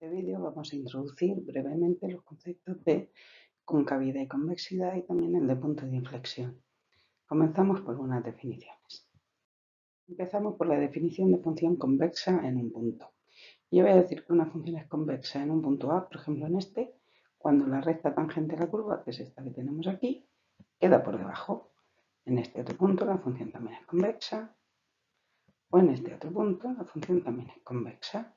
En este vídeo vamos a introducir brevemente los conceptos de concavidad y convexidad y también el de punto de inflexión. Comenzamos por unas definiciones. Empezamos por la definición de función convexa en un punto. Yo voy a decir que una función es convexa en un punto A, por ejemplo en este, cuando la recta tangente a la curva, que es esta que tenemos aquí, queda por debajo. En este otro punto la función también es convexa, o en este otro punto la función también es convexa.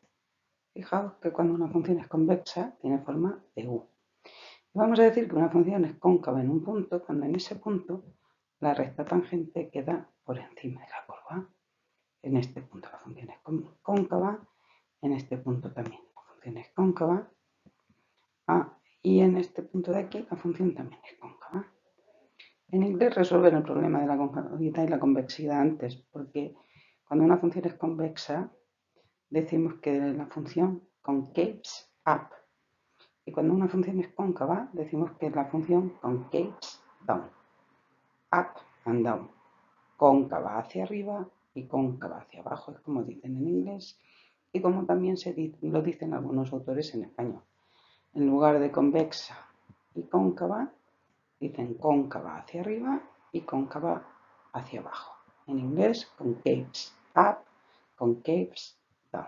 Fijaos que cuando una función es convexa tiene forma de U. Vamos a decir que una función es cóncava en un punto cuando en ese punto la recta tangente queda por encima de la curva. En este punto la función es cóncava, en este punto también la función es cóncava, y en este punto de aquí la función también es cóncava. En inglés resuelven el problema de la concavidad y la convexidad antes, porque cuando una función es convexa decimos que la función concaves up. Y cuando una función es cóncava, decimos que la función concaves down. Up and down. Cóncava hacia arriba y cóncava hacia abajo, es como dicen en inglés y como también lo dicen algunos autores en español. En lugar de convexa y cóncava, dicen cóncava hacia arriba y cóncava hacia abajo. En inglés, concaves up, concaves down.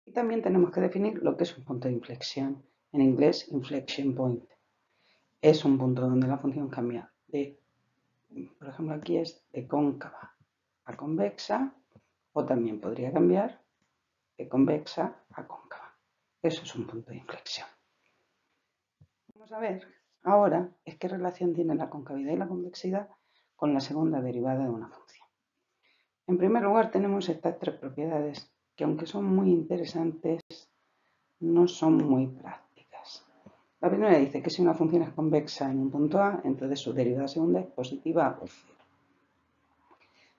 Y también tenemos que definir lo que es un punto de inflexión. En inglés, inflection point. Es un punto donde la función cambia de, por ejemplo, aquí es de cóncava a convexa, o también podría cambiar de convexa a cóncava. Eso es un punto de inflexión. Vamos a ver ahora es qué relación tiene la concavidad y la convexidad con la segunda derivada de una función. En primer lugar tenemos estas tres propiedades que, aunque son muy interesantes, no son muy prácticas. La primera dice que si una función es convexa en un punto A, entonces su derivada segunda es positiva o cero.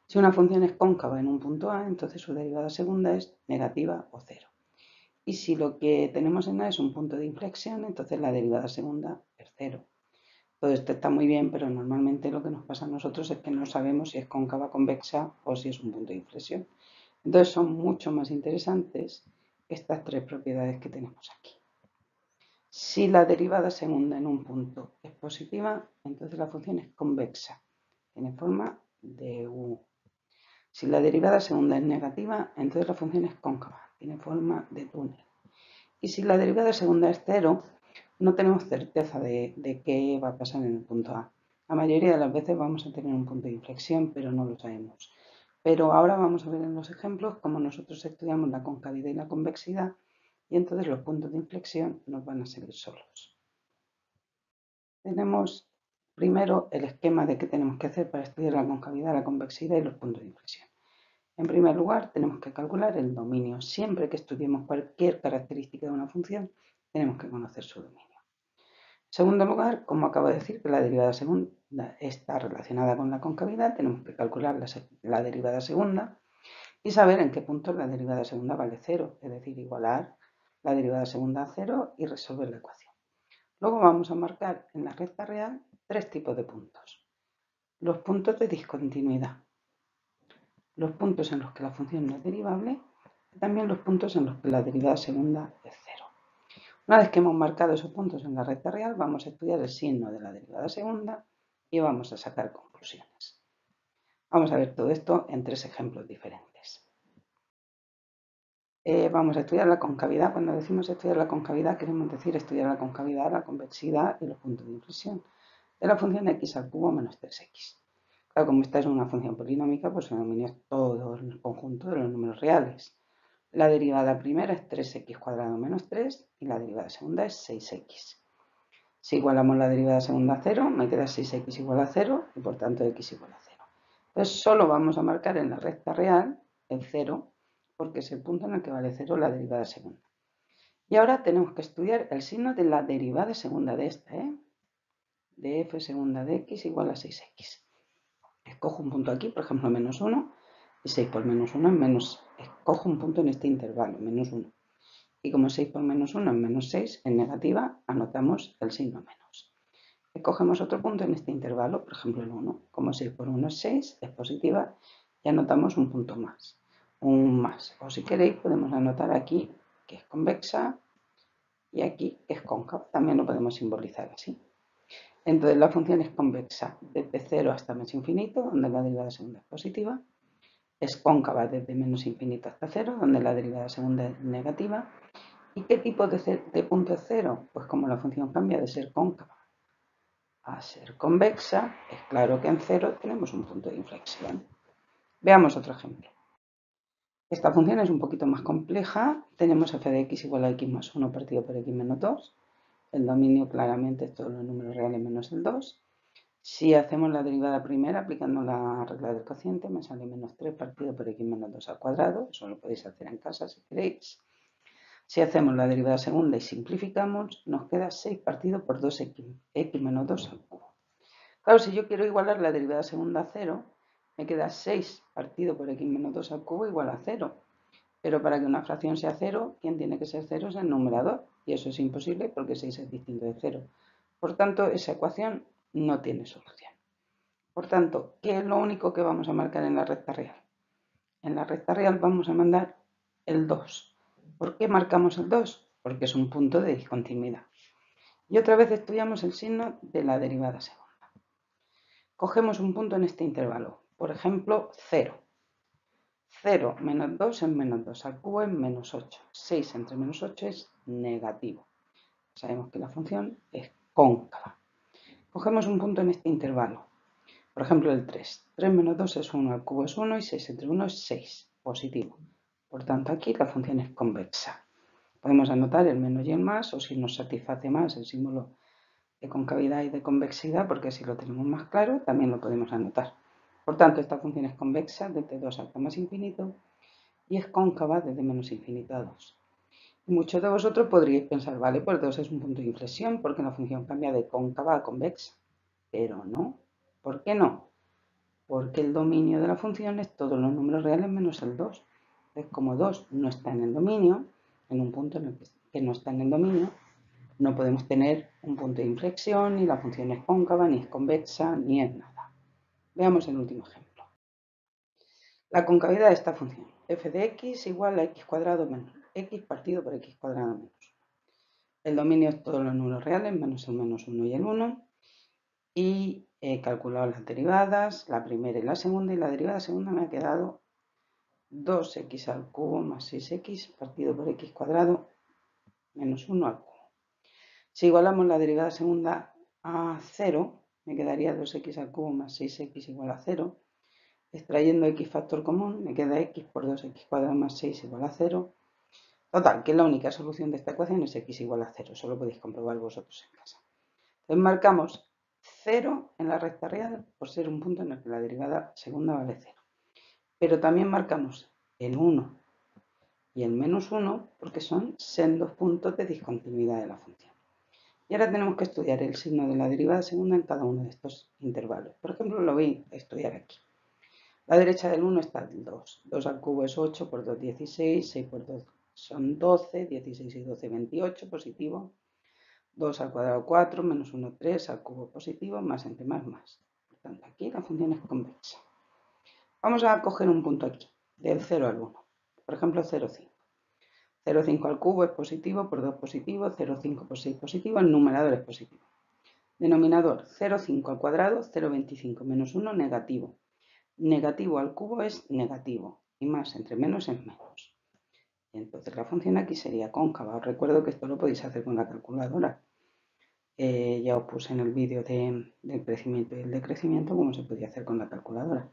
Si una función es cóncava en un punto A, entonces su derivada segunda es negativa o cero. Y si lo que tenemos en A es un punto de inflexión, entonces la derivada segunda es cero. Todo esto está muy bien, pero normalmente lo que nos pasa a nosotros es que no sabemos si es cóncava, convexa o si es un punto de inflexión. Entonces son mucho más interesantes estas tres propiedades que tenemos aquí. Si la derivada segunda en un punto es positiva, entonces la función es convexa, tiene forma de U. Si la derivada segunda es negativa, entonces la función es cóncava, tiene forma de túnel. Y si la derivada segunda es cero, no tenemos certeza de qué va a pasar en el punto A. La mayoría de las veces vamos a tener un punto de inflexión, pero no lo sabemos. Pero ahora vamos a ver en los ejemplos cómo nosotros estudiamos la concavidad y la convexidad, y entonces los puntos de inflexión nos van a salir solos. Tenemos primero el esquema de qué tenemos que hacer para estudiar la concavidad, la convexidad y los puntos de inflexión. En primer lugar, tenemos que calcular el dominio. Siempre que estudiemos cualquier característica de una función, tenemos que conocer su dominio. En segundo lugar, como acabo de decir que la derivada segunda está relacionada con la concavidad, tenemos que calcular la derivada segunda y saber en qué punto la derivada segunda vale cero, es decir, igualar la derivada segunda a cero y resolver la ecuación. Luego vamos a marcar en la recta real tres tipos de puntos. Los puntos de discontinuidad, los puntos en los que la función no es derivable y también los puntos en los que la derivada segunda es cero. Una vez que hemos marcado esos puntos en la recta real, vamos a estudiar el signo de la derivada segunda y vamos a sacar conclusiones. Vamos a ver todo esto en tres ejemplos diferentes. Vamos a estudiar la concavidad. Cuando decimos estudiar la concavidad, queremos decir estudiar la concavidad, la convexidad y los puntos de inflexión de la función x al cubo menos 3x. Claro, como esta es una función polinómica, pues se denomina todo el conjunto de los números reales. La derivada primera es 3x cuadrado menos 3 y la derivada segunda es 6x. Si igualamos la derivada segunda a 0, me queda 6x igual a 0 y por tanto x igual a 0. Entonces solo vamos a marcar en la recta real el 0 porque es el punto en el que vale 0 la derivada segunda. Y ahora tenemos que estudiar el signo de la derivada segunda de esta, de f segunda de x igual a 6x. Escojo un punto aquí, por ejemplo, menos 1, y 6 por menos 1 es menos. Escojo un punto en este intervalo, menos 1. Y como 6 por menos 1 es menos 6, en negativa anotamos el signo menos. Escogemos otro punto en este intervalo, por ejemplo el 1. Como 6 por 1 es 6, es positiva, y anotamos un punto más, un más. O si queréis podemos anotar aquí que es convexa, y aquí que es cóncava. También lo podemos simbolizar así. Entonces la función es convexa desde 0 hasta menos infinito, donde la derivada segunda es positiva. Es cóncava desde menos infinito hasta 0, donde la derivada segunda es negativa. ¿Y qué tipo de punto es 0? Pues como la función cambia de ser cóncava a ser convexa, es claro que en 0 tenemos un punto de inflexión. Veamos otro ejemplo. Esta función es un poquito más compleja. Tenemos f de x igual a x más 1 partido por x menos 2. El dominio claramente es todos los números reales menos el 2. Si hacemos la derivada primera aplicando la regla del cociente, me sale menos 3 partido por x menos 2 al cuadrado. Eso lo podéis hacer en casa si queréis. Si hacemos la derivada segunda y simplificamos, nos queda 6 partido por 2x menos 2 al cubo. Claro, si yo quiero igualar la derivada segunda a 0, me queda 6 partido por x menos 2 al cubo igual a 0. Pero para que una fracción sea 0, quien tiene que ser 0 es el numerador. Y eso es imposible porque 6 es distinto de 0. Por tanto, esa ecuación no tiene solución. Por tanto, ¿qué es lo único que vamos a marcar en la recta real? En la recta real vamos a mandar el 2. ¿Por qué marcamos el 2? Porque es un punto de discontinuidad. Y otra vez estudiamos el signo de la derivada segunda. Cogemos un punto en este intervalo, por ejemplo, 0. 0 menos 2 es menos 2 al cubo es menos 8. 6 entre menos 8 es negativo. Sabemos que la función es cóncava. Cogemos un punto en este intervalo, por ejemplo el 3. 3 menos 2 es 1 al cubo es 1 y 6 entre 1 es 6, positivo. Por tanto, aquí la función es convexa. Podemos anotar el menos y el más, o si nos satisface más el símbolo de concavidad y de convexidad, porque así lo tenemos más claro, también lo podemos anotar. Por tanto, esta función es convexa desde 2 hasta más infinito y es cóncava desde menos infinito a 2. Y muchos de vosotros podríais pensar, vale, pues 2 es un punto de inflexión porque la función cambia de cóncava a convexa. Pero no. ¿Por qué no? Porque el dominio de la función es todos los números reales menos el 2. Entonces, como 2 no está en el dominio, en un punto en el que no está en el dominio, no podemos tener un punto de inflexión, ni la función es cóncava, ni es convexa, ni es nada. Veamos el último ejemplo. La concavidad de esta función, f de x igual a x cuadrado menos x partido por x cuadrado menos 1. El dominio es todos los números reales, menos el menos 1 y el 1. Y he calculado las derivadas, la primera y la segunda, y la derivada segunda me ha quedado 2x al cubo más 6x partido por x cuadrado menos 1 al cubo. Si igualamos la derivada segunda a 0, me quedaría 2x al cubo más 6x igual a 0. Extrayendo x factor común, me queda x por 2x cuadrado más 6 igual a 0. Total, que la única solución de esta ecuación es x igual a 0. Eso lo podéis comprobar vosotros en casa. Entonces marcamos 0 en la recta real por ser un punto en el que la derivada segunda vale 0. Pero también marcamos el 1 y el menos 1 porque son sendos puntos de discontinuidad de la función. Y ahora tenemos que estudiar el signo de la derivada segunda en cada uno de estos intervalos. Por ejemplo, lo voy a estudiar aquí. A la derecha del 1 está el 2. 2 al cubo es 8, por 2 16, 6 por 2 son 12, 16 y 12 28, positivo. 2 al cuadrado 4, menos 1 3, al cubo positivo, más entre más. Por tanto, aquí la función es convexa. Vamos a coger un punto aquí, del 0 al 1. Por ejemplo, 0,5. 0,5 al cubo es positivo, por 2 positivo, 0,5 por 6 positivo, el numerador es positivo. Denominador, 0,5 al cuadrado, 0,25 menos 1, negativo. Negativo al cubo es negativo, y más entre menos es menos. Y entonces la función aquí sería cóncava. Os recuerdo que esto lo podéis hacer con la calculadora. Ya os puse en el vídeo del crecimiento y el decrecimiento cómo se podía hacer con la calculadora.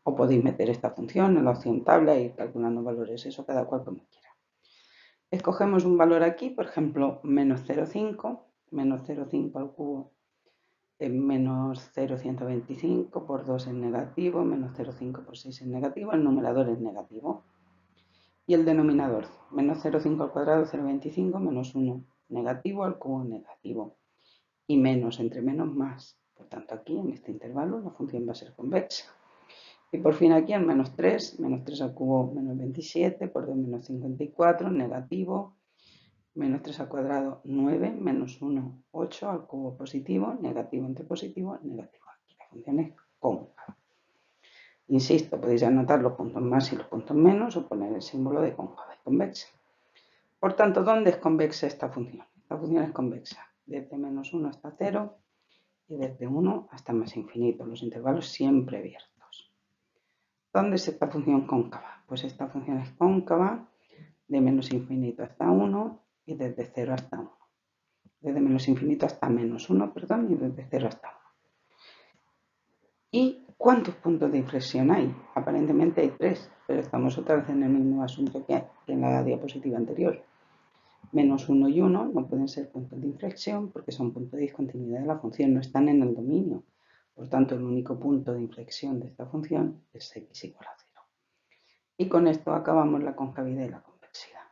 O podéis meter esta función en la opción tabla e ir calculando valores, eso cada cual como quiera. Escogemos un valor aquí, por ejemplo, menos 0,5, menos 0,5 al cubo es menos 0,125, por 2 es negativo, menos 0,5 por 6 es negativo, el numerador es negativo. Y el denominador, menos 0,5 al cuadrado, 0,25, menos 1, negativo al cubo negativo. Y menos entre menos más. Por tanto, aquí en este intervalo la función va a ser convexa. Y por fin aquí el menos 3 al cubo menos 27, por 2 menos 54, negativo, menos 3 al cuadrado 9, menos 1, 8 al cubo positivo, negativo entre positivo, negativo. Aquí la función es cóncava. Insisto, podéis anotar los puntos más y los puntos menos o poner el símbolo de cóncava y convexa. Por tanto, ¿dónde es convexa esta función? Esta función es convexa desde -1 hasta 0 y desde 1 hasta más infinito, los intervalos siempre abiertos. ¿Dónde es esta función cóncava? Pues esta función es cóncava de -infinito hasta 1 y desde 0 hasta 1. Desde -infinito hasta -1, perdón, y desde 0 hasta 1. ¿Y cuántos puntos de inflexión hay? Aparentemente hay 3, pero estamos otra vez en el mismo asunto que en la diapositiva anterior. -1 y 1 no pueden ser puntos de inflexión porque son puntos de discontinuidad de la función, no están en el dominio. Por tanto, el único punto de inflexión de esta función es x igual a 0. Y con esto acabamos la concavidad y la convexidad.